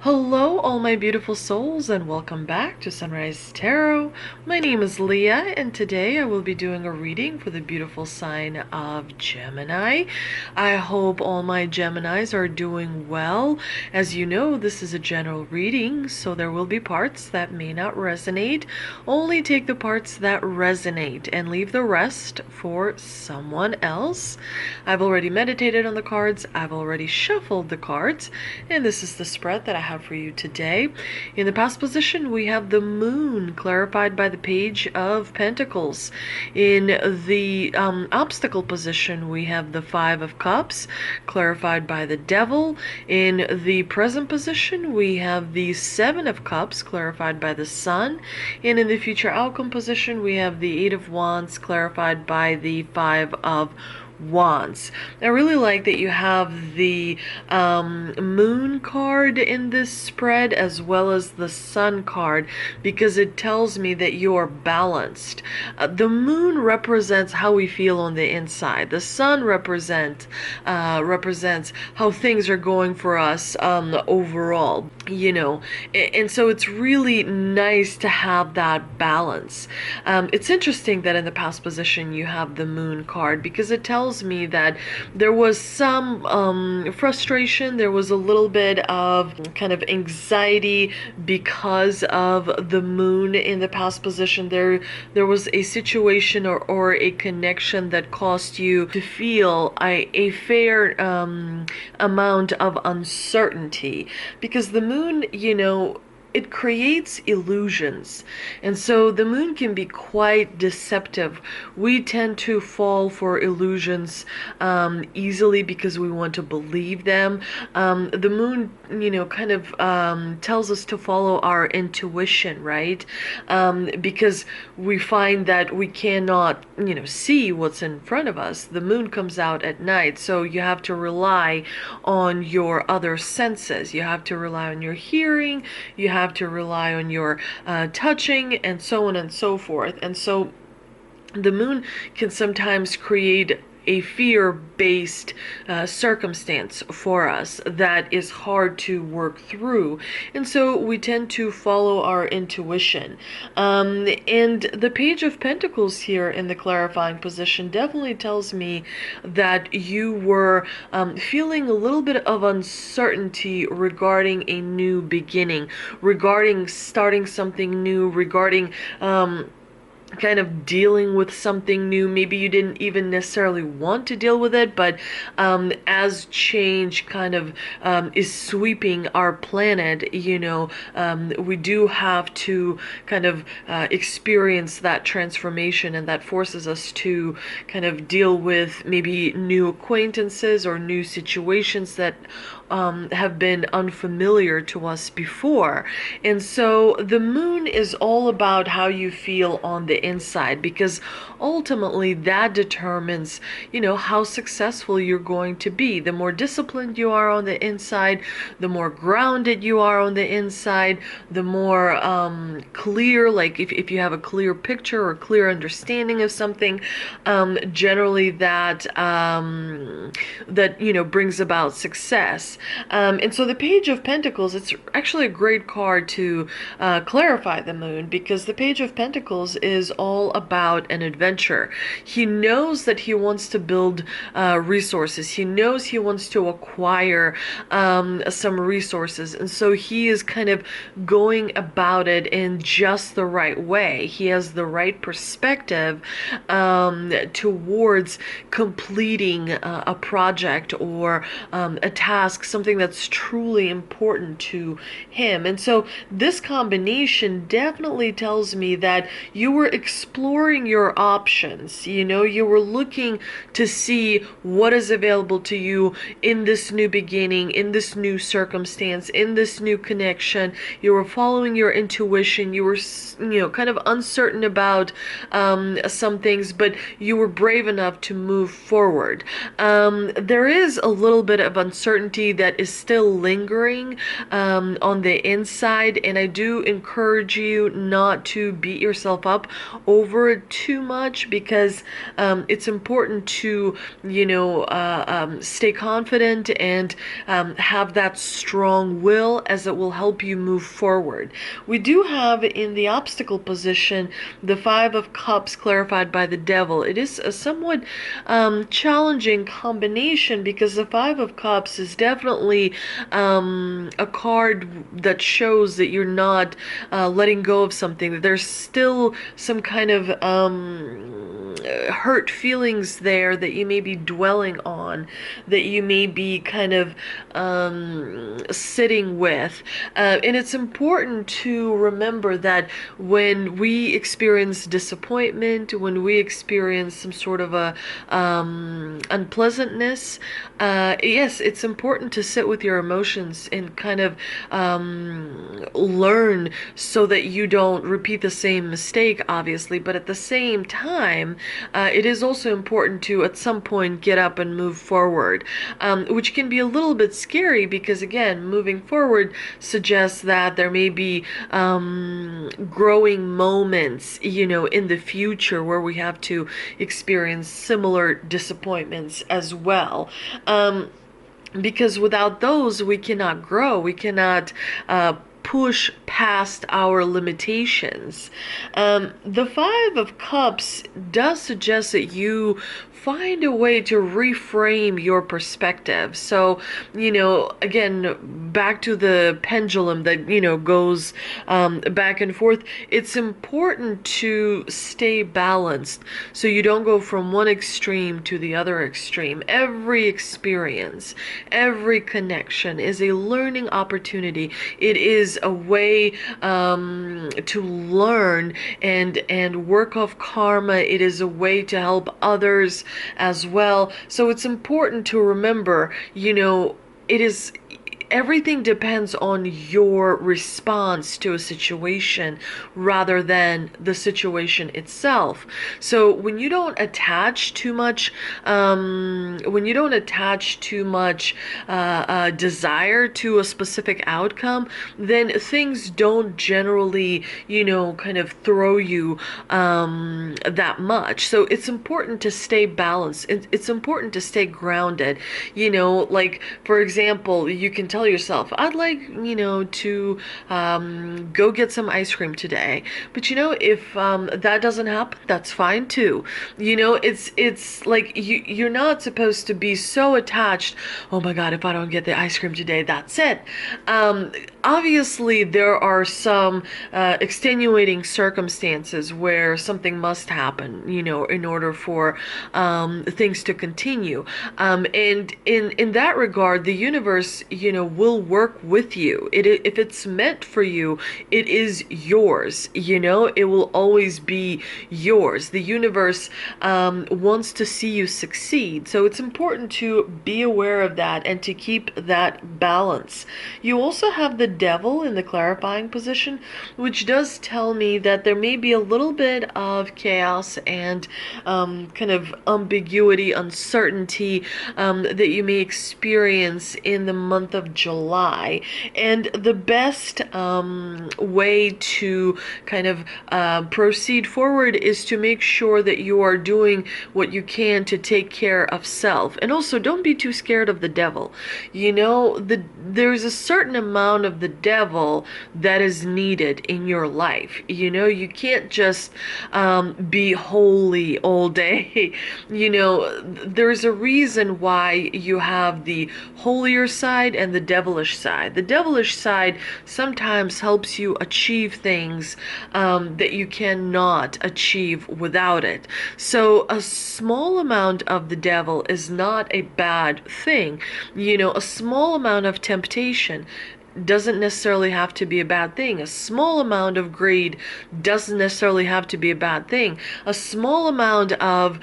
Hello, all my beautiful souls, and welcome back to Sunrise Tarot. My name is Leah, and today I will be doing a reading for the beautiful sign of Gemini. I hope all my Geminis are doing well. As you know, this is a general reading, so there will be parts that may not resonate. Only take the parts that resonate and leave the rest for someone else. I've already meditated on the cards, I've already shuffled the cards, and this is the spread that I have for you today. In the past position, we have the moon clarified by the Page of Pentacles. In the obstacle position, we have the Five of Cups clarified by the Devil. In the present position, we have the Seven of Cups clarified by the Sun. And in the future outcome position, we have the Eight of Wands clarified by the Five of Wands. I really like that you have the moon card in this spread as well as the sun card, because it tells me that you're balanced. The moon represents how we feel on the inside. The sun represents how things are going for us overall, you know, and so it's really nice to have that balance. It's interesting that in the past position you have the moon card, because it tells me that there was some frustration, there was a little bit of kind of anxiety because of the moon in the past position. There was a situation or a connection that caused you to feel a fair amount of uncertainty, because the moon, you know, it creates illusions, and so the moon can be quite deceptive. We tend to fall for illusions easily because we want to believe them. The moon, you know, kind of tells us to follow our intuition, right? Because we find that we cannot, you know, see what's in front of us. The moon comes out at night, so you have to rely on your other senses. You have to rely on your hearing, you have to rely on your touching, and so on and so forth. And so the moon can sometimes create a fear-based circumstance for us that is hard to work through, and so we tend to follow our intuition. And the Page of Pentacles here in the clarifying position definitely tells me that you were feeling a little bit of uncertainty regarding a new beginning, regarding starting something new, regarding kind of dealing with something new. Maybe you didn't even necessarily want to deal with it, but as change kind of is sweeping our planet, you know, we do have to kind of experience that transformation, and that forces us to kind of deal with maybe new acquaintances or new situations that have been unfamiliar to us before. And so the moon is all about how you feel on the inside, because ultimately that determines, you know, how successful you're going to be. The more disciplined you are on the inside, the more grounded you are on the inside, the more clear, like if you have a clear picture or clear understanding of something, generally that that, you know, brings about success. And so the Page of Pentacles, it's actually a great card to clarify the moon, because the Page of Pentacles is all about an adventure. He knows that he wants to build resources. He knows he wants to acquire some resources, and so he is kind of going about it in just the right way. He has the right perspective towards completing a project or a task, something that's truly important to him. And so this combination definitely tells me that you were exploring your options. You know, you were looking to see what is available to you in this new beginning, in this new circumstance, in this new connection. You were following your intuition. You were, you know, kind of uncertain about some things, but you were brave enough to move forward. There is a little bit of uncertainty that is still lingering on the inside, and I do encourage you not to beat yourself up over it too much. much, because it's important to, stay confident and have that strong will, as it will help you move forward. We do have in the obstacle position the Five of Cups clarified by the Devil. It is a somewhat challenging combination, because the Five of Cups is definitely a card that shows that you're not letting go of something, that there's still some kind of hurt feelings there that you may be dwelling on, that you may be kind of sitting with. And it's important to remember that when we experience disappointment, when we experience some sort of a unpleasantness, yes, it's important to sit with your emotions and kind of learn, so that you don't repeat the same mistake, obviously. But at the same time, it is also important to at some point get up and move forward, which can be a little bit scary, because again, moving forward suggests that there may be growing moments, in the future, where we have to experience similar disappointments as well. Because without those, we cannot grow. We cannot push past our limitations. The Five of Cups does suggest that you find a way to reframe your perspective. So, again, back to the pendulum that, goes back and forth, it's important to stay balanced, so you don't go from one extreme to the other extreme. Every experience, every connection is a learning opportunity. It is a way to learn and work off karma. It is a way to help others as well. So it's important to remember, it is, everything depends on your response to a situation rather than the situation itself. So when you don't attach too much, desire to a specific outcome, then things don't generally, kind of throw you that much. So it's important to stay balanced. It's important to stay grounded. Like, for example, you can tell yourself, I'd like, to go get some ice cream today. But if that doesn't happen, that's fine too. It's like you're not supposed to be so attached. Oh my God, if I don't get the ice cream today, that's it. Obviously, there are some extenuating circumstances where something must happen, in order for things to continue. And in that regard, the universe, will work with you. If it's meant for you, it is yours. It will always be yours. The universe wants to see you succeed. So it's important to be aware of that and to keep that balance. You also have the Devil in the clarifying position, which does tell me that there may be a little bit of chaos and kind of ambiguity, uncertainty that you may experience in the month of July. And the best way to kind of proceed forward is to make sure that you are doing what you can to take care of self. And also, don't be too scared of the devil. There's a certain amount of the devil that is needed in your life. You can't just be holy all day. There's a reason why you have the holier side and the devilish side. The devilish side sometimes helps you achieve things that you cannot achieve without it. So a small amount of the devil is not a bad thing. A small amount of temptation doesn't necessarily have to be a bad thing. A small amount of greed doesn't necessarily have to be a bad thing. A small amount of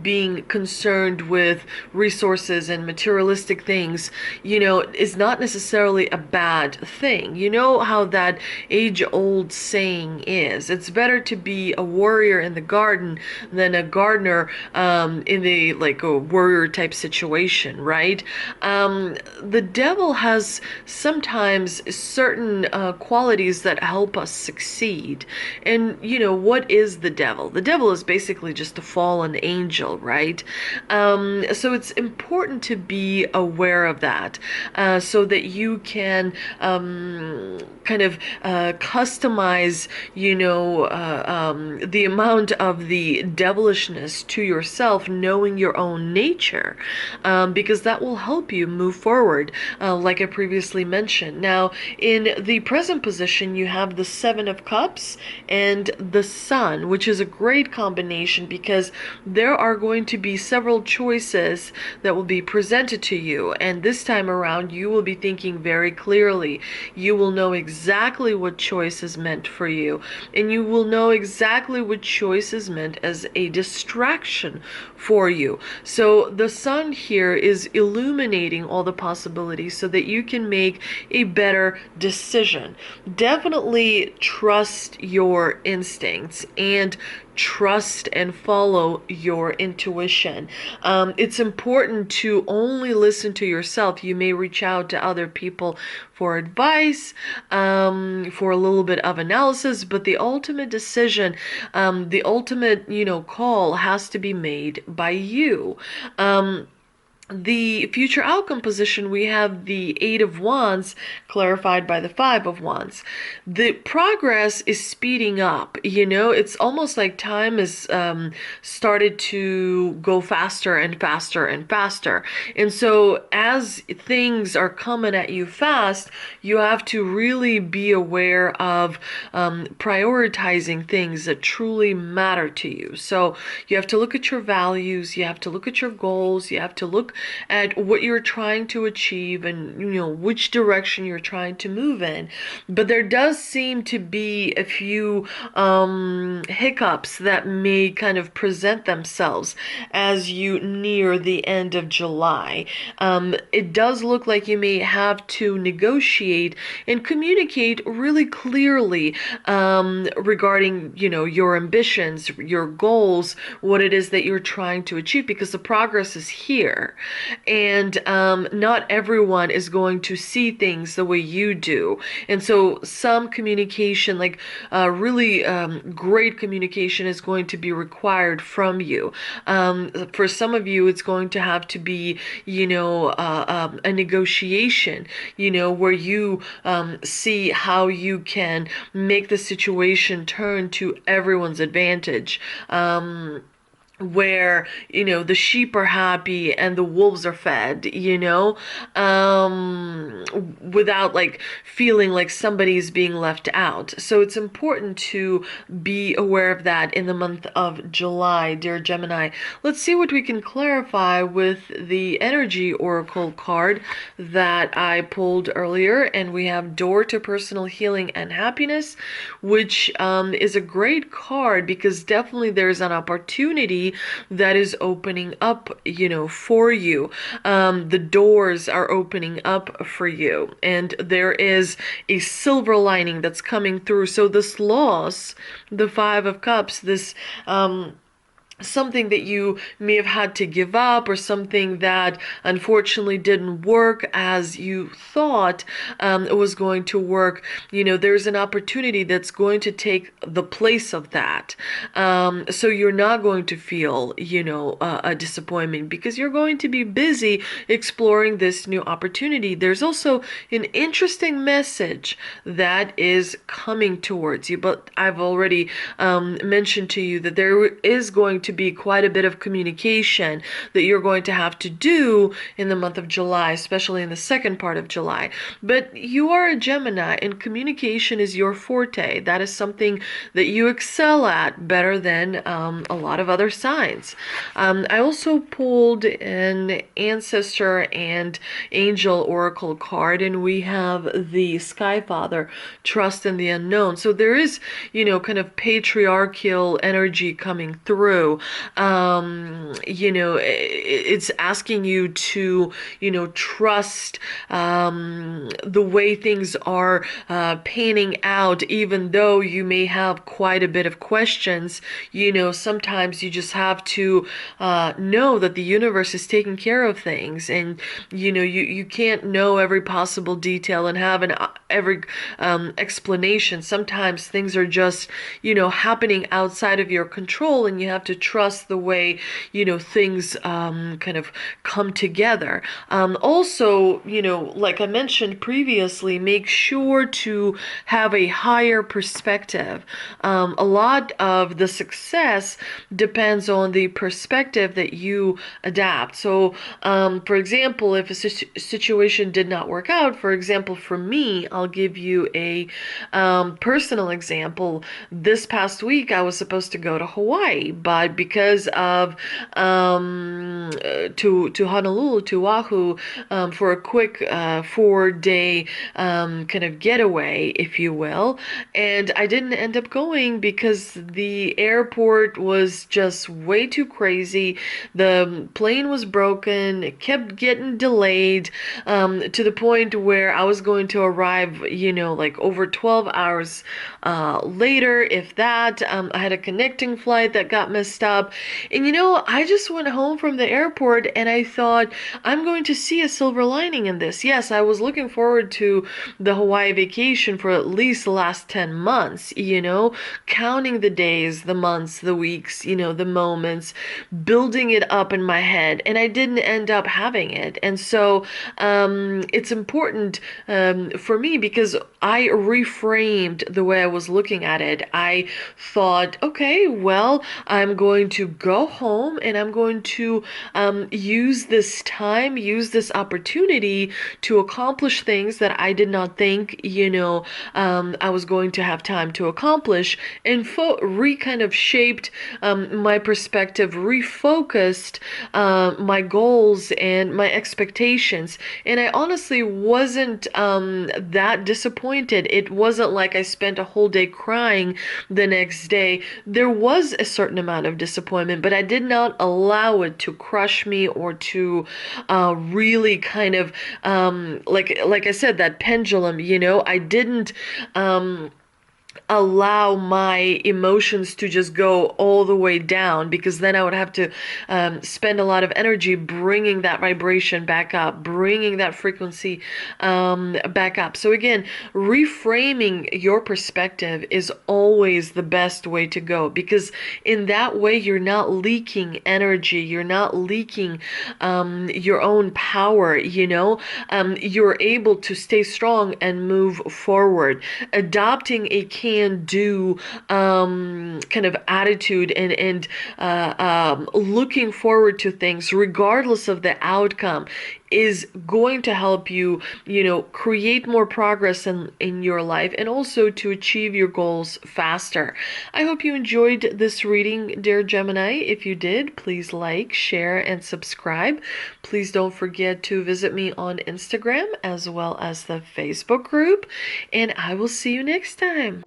being concerned with resources and materialistic things, is not necessarily a bad thing. You know how that age-old saying is, it's better to be a warrior in the garden than a gardener in a warrior type situation, right? The devil has has sometimes certain qualities that help us succeed. And, what is the devil? The devil is basically just a fallen angel, right? So it's important to be aware of that, so that you can kind of customize, the amount of the devilishness to yourself, knowing your own nature, because that will help you move forward, like I previously mentioned. Now, in the present position, you have the Seven of Cups and the Sun, which is a great combination because there are going to be several choices that will be presented to you, and this time around you will be thinking very clearly. You will know exactly what choice is meant for you, and you will know exactly what choice is meant as a distraction for you. So the Sun here is illuminating all the possibilities so that you can make a better decision. Definitely trust your instincts and trust and follow your intuition. It's important to only listen to yourself. You may reach out to other people for advice, for a little bit of analysis, but the ultimate decision, the ultimate, call has to be made by you. The future outcome position, we have the Eight of Wands clarified by the Five of Wands. The progress is speeding up. It's almost like time is started to go faster and faster and faster. And so as things are coming at you fast, you have to really be aware of prioritizing things that truly matter to you. So you have to look at your values, you have to look at your goals, you have to look at what you're trying to achieve and which direction you're trying to move in. But there does seem to be a few hiccups that may kind of present themselves as you near the end of July. It does look like you may have to negotiate and communicate really clearly regarding your ambitions, your goals, what it is that you're trying to achieve, because the progress is here. And not everyone is going to see things the way you do. And so some communication, like really great communication, is going to be required from you. For some of you, it's going to have to be, a negotiation, where you see how you can make the situation turn to everyone's advantage. Where the sheep are happy and the wolves are fed, without like feeling like somebody's being left out. So it's important to be aware of that in the month of July, dear Gemini. Let's see what we can clarify with the energy oracle card that I pulled earlier, and we have Door to Personal Healing and Happiness, which is a great card because definitely there's an opportunity that is opening up, for you. The doors are opening up for you, and there is a silver lining that's coming through. So this loss, the Five of Cups, this something that you may have had to give up, or something that unfortunately didn't work as you thought it was going to work, there's an opportunity that's going to take the place of that. So you're not going to feel, a disappointment, because you're going to be busy exploring this new opportunity. There's also an interesting message that is coming towards you, but I've already mentioned to you that there is going to be quite a bit of communication that you're going to have to do in the month of July, especially in the second part of July. But you are a Gemini, and communication is your forte. That is something that you excel at better than a lot of other signs. I also pulled an ancestor and angel oracle card, and we have the Sky Father, Trust in the Unknown. So there is, kind of patriarchal energy coming through. It's asking you to, trust the way things are panning out, even though you may have quite a bit of questions. Sometimes you just have to know that the universe is taking care of things, and you can't know every possible detail and have every explanation. Sometimes things are just happening outside of your control, and you have to trust the way things kind of come together. Also, like I mentioned previously, make sure to have a higher perspective. A lot of the success depends on the perspective that you adapt. So, for example, if a situation did not work out, for example, for me, I'll give you a personal example. This past week, I was supposed to go to Hawaii, but because of to Honolulu, to Oahu, for a quick 4-day kind of getaway, if you will, and I didn't end up going because the airport was just way too crazy. The plane was broken. It kept getting delayed to the point where I was going to arrive, like over 12 hours later, if that. I had a connecting flight that got messed up. And I just went home from the airport and I thought, I'm going to see a silver lining in this. Yes, I was looking forward to the Hawaii vacation for at least the last 10 months, counting the days, the months, the weeks, the moments, building it up in my head, and I didn't end up having it. And so it's important for me because I reframed the way I was looking at it. I thought, okay, well, I'm going to go home and I'm going to use this time, use this opportunity to accomplish things that I did not think, I was going to have time to accomplish, and kind of shaped my perspective, refocused my goals and my expectations. And I honestly wasn't that disappointed. It wasn't like I spent a whole day crying the next day. There was a certain amount of disappointment, but I did not allow it to crush me or to really kind of like I said, that pendulum, I didn't allow my emotions to just go all the way down, because then I would have to spend a lot of energy bringing that vibration back up, bringing that frequency back up. So again, reframing your perspective is always the best way to go, because in that way you're not leaking energy, you're not leaking your own power, you're able to stay strong and move forward. Adopting a can-do kind of attitude and looking forward to things regardless of the outcome is going to help you, create more progress in your life, and also to achieve your goals faster. I hope you enjoyed this reading, dear Gemini. If you did, please like, share, and subscribe. Please don't forget to visit me on Instagram as well as the Facebook group, and I will see you next time.